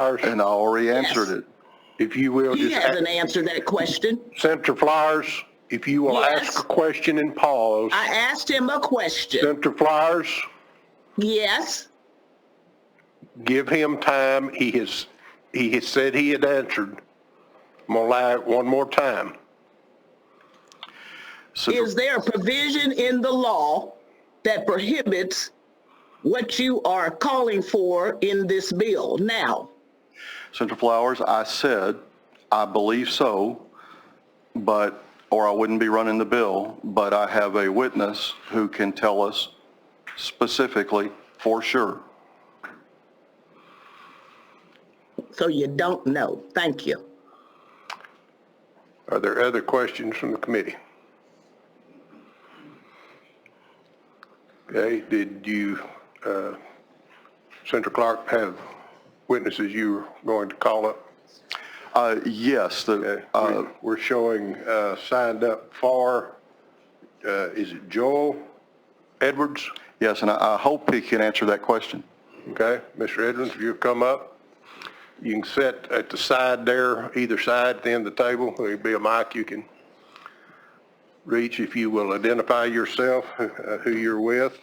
And I already answered it. If you will, He just hasn't answered that question. Senator Flowers, if you will Yes. ask a question and pause. I asked him a question. Senator Flowers, Yes. give him time. He has said he had answered. I'm going to allow it one more time. Is there a provision in the law that prohibits what you are calling for in this bill now? Senator Flowers, I said, I believe so, or I wouldn't be running the bill, but I have a witness who can tell us specifically for sure. So you don't know. Thank you. Are there other questions from the committee? Okay, did you, Senator Clark, have witnesses you were going to call up? Yes. We're showing signed up for, is it Joel Edwards? Yes, and I hope he can answer that question. Okay, Mr. Edwards, if you'll come up. You can sit at the side there, either side at the end of the table. There'll be a mic you can reach. If you will identify yourself, who you're with,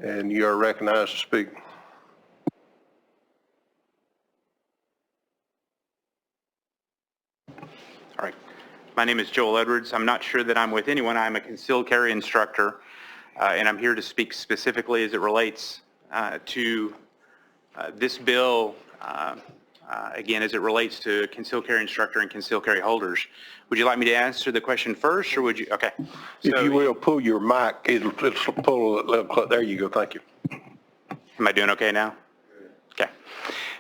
and you are recognized to speak. All right. My name is Joel Edwards. I'm not sure that I'm with anyone. I'm a concealed carry instructor, and I'm here to speak specifically as it relates to this bill, again, as it relates to concealed carry instructor and concealed carry holders. Would you like me to answer the question first, or would you? Okay. If you will, pull your mic. It'll pull a little close. There you go. Thank you. Am I doing okay now? Okay.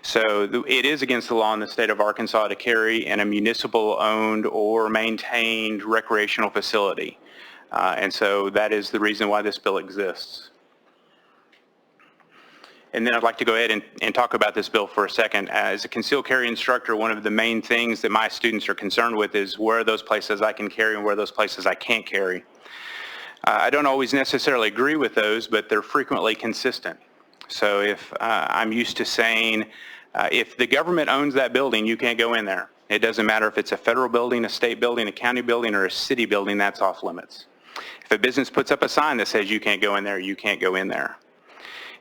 So it is against the law in the state of Arkansas to carry in a municipal-owned or maintained recreational facility. And so that is the reason why this bill exists. And then I'd like to go ahead and talk about this bill for a second. As a concealed carry instructor, one of the main things that my students are concerned with is where are those places I can carry and where are those places I can't carry. I don't always necessarily agree with those, but they're frequently consistent. So if I'm used to saying, if the government owns that building, you can't go in there. It doesn't matter if it's a federal building, a state building, a county building, or a city building, that's off limits. If a business puts up a sign that says you can't go in there, you can't go in there.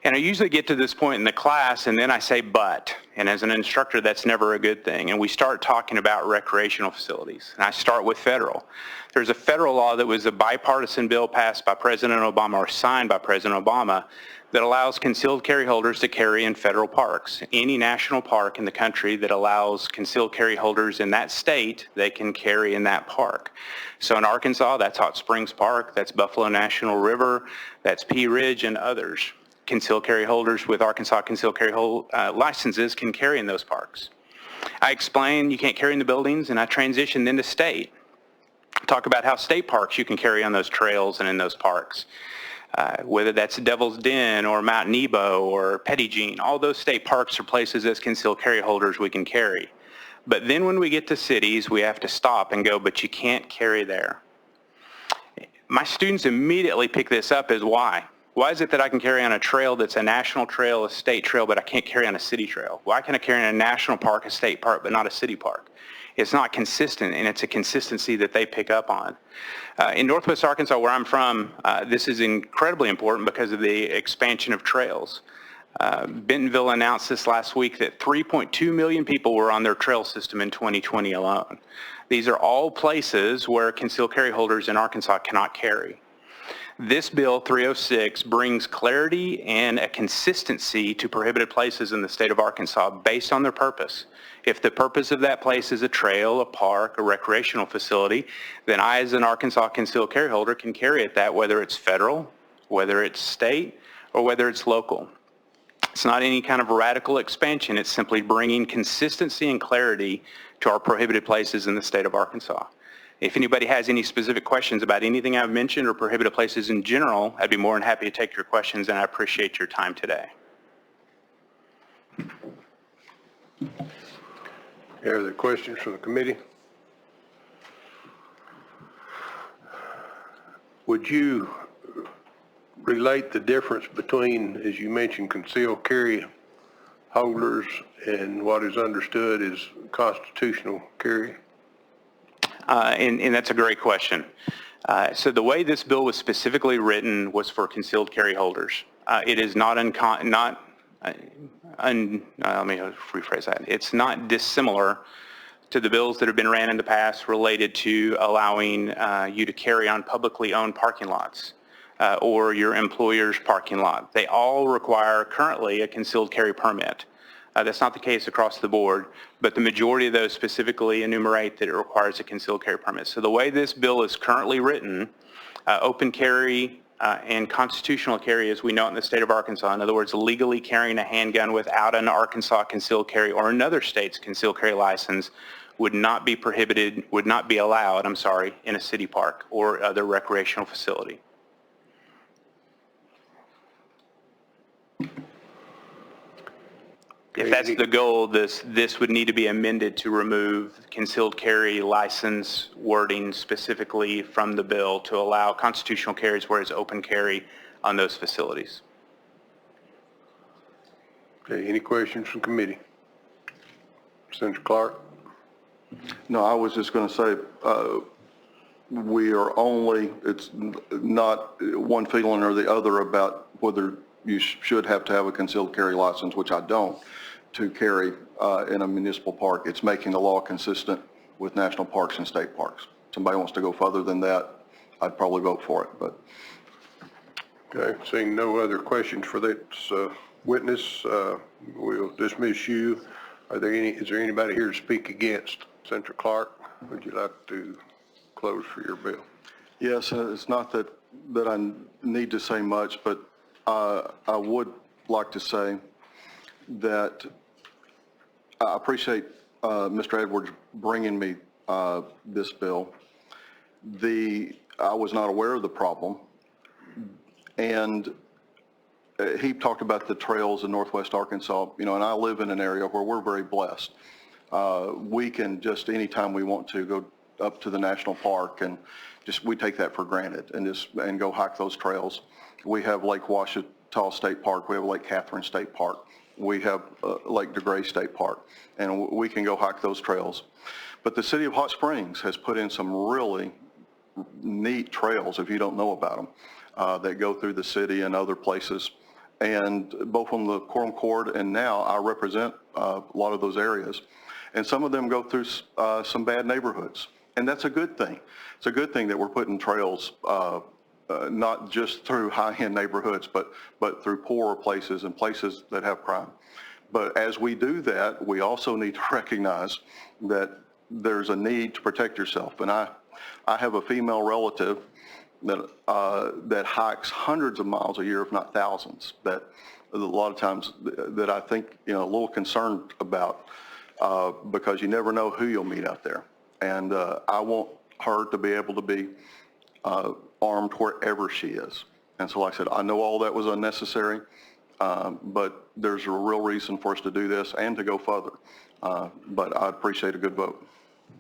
And I usually get to this point in the class and then I say but, and as an instructor that's never a good thing. And we start talking about recreational facilities. And I start with federal. There's a federal law that was a bipartisan bill passed by President Obama or signed by President Obama that allows concealed carry holders to carry in federal parks. Any national park in the country that allows concealed carry holders in that state, they can carry in that park. So in Arkansas, that's Hot Springs Park, that's Buffalo National River, that's Pea Ridge and others. Concealed carry holders with Arkansas concealed carry licenses can carry in those parks. I explain you can't carry in the buildings, and I transitioned into state. Talk about how state parks you can carry on those trails and in those parks. Whether that's Devil's Den or Mount Nebo or Petit Jean, all those state parks are places as concealed carry holders we can carry. But then when we get to cities, we have to stop and go, but you can't carry there. My students immediately pick this up as why. Why is it that I can carry on a trail that's a national trail, a state trail, but I can't carry on a city trail? Why can I carry in a national park, a state park, but not a city park? It's not consistent, and it's a consistency that they pick up on. In Northwest Arkansas, where I'm from, this is incredibly important because of the expansion of trails. Bentonville announced this last week that 3.2 million people were on their trail system in 2020 alone. These are all places where concealed carry holders in Arkansas cannot carry. This bill 306 brings clarity and a consistency to prohibited places in the state of Arkansas based on their purpose. If the purpose of that place is a trail, a park, a recreational facility, then I as an Arkansas concealed carry holder can carry at that, whether it's federal, whether it's state, or whether it's local. It's not any kind of radical expansion. It's simply bringing consistency and clarity to our prohibited places in the state of Arkansas. If anybody has any specific questions about anything I've mentioned or prohibited places in general, I'd be more than happy to take your questions, and I appreciate your time today. Are there questions from the committee? Would you relate the difference between, as you mentioned, concealed carry holders and what is understood as constitutional carry? And that's a great question. So the way this bill was specifically written was for concealed carry holders. It is not let me rephrase that. It's not dissimilar to the bills that have been ran in the past related to allowing you to carry on publicly owned parking lots or your employer's parking lot. They all require currently a concealed carry permit. That's not the case across the board, but the majority of those specifically enumerate that it requires a concealed carry permit. So the way this bill is currently written, open carry and constitutional carry as we know it in the state of Arkansas, in other words, legally carrying a handgun without an Arkansas concealed carry or another state's concealed carry license would not be prohibited, would not be allowed, in a city park or other recreational facility. If that's the goal, this would need to be amended to remove concealed carry license wording specifically from the bill to allow constitutional carries where it's open carry on those facilities. Okay, any questions from committee? Senator Clark? No, I was just going to say, we are only, it's not one feeling or the other about whether you should have to have a concealed carry license, which I don't, to carry in a municipal park. It's making the law consistent with national parks and state parks. Somebody wants to go further than that, I'd probably vote for it, but. Okay, seeing no other questions for this witness, we'll dismiss you. Is there anybody here to speak against? Senator Clark, would you like to close for your bill? Yes, it's not that I need to say much, but I would like to say that I appreciate Mr. Edwards bringing me this bill. I was not aware of the problem, and he talked about the trails in northwest Arkansas, and I live in an area where we're very blessed. We can just anytime we want to go up to the national park, and we take that for granted and go hike those trails. We have Lake Ouachita State Park, we have Lake Catherine State Park, we have Lake DeGray State Park, and we can go hike those trails. But the city of Hot Springs has put in some really neat trails, if you don't know about them, that go through the city and other places. And both on the Quorum Court and now I represent a lot of those areas. And some of them go through some bad neighborhoods. And that's a good thing. It's a good thing that we're putting trails not just through high-end neighborhoods, but through poorer places and places that have crime. But as we do that, we also need to recognize that there's a need to protect yourself. And I have a female relative that hikes hundreds of miles a year, if not thousands, that a lot of times that I think, a little concerned about because you never know who you'll meet out there. And I want her to be able to be armed wherever she is. And so like I said, I know all that was unnecessary, but there's a real reason for us to do this and to go further. But I appreciate a good vote.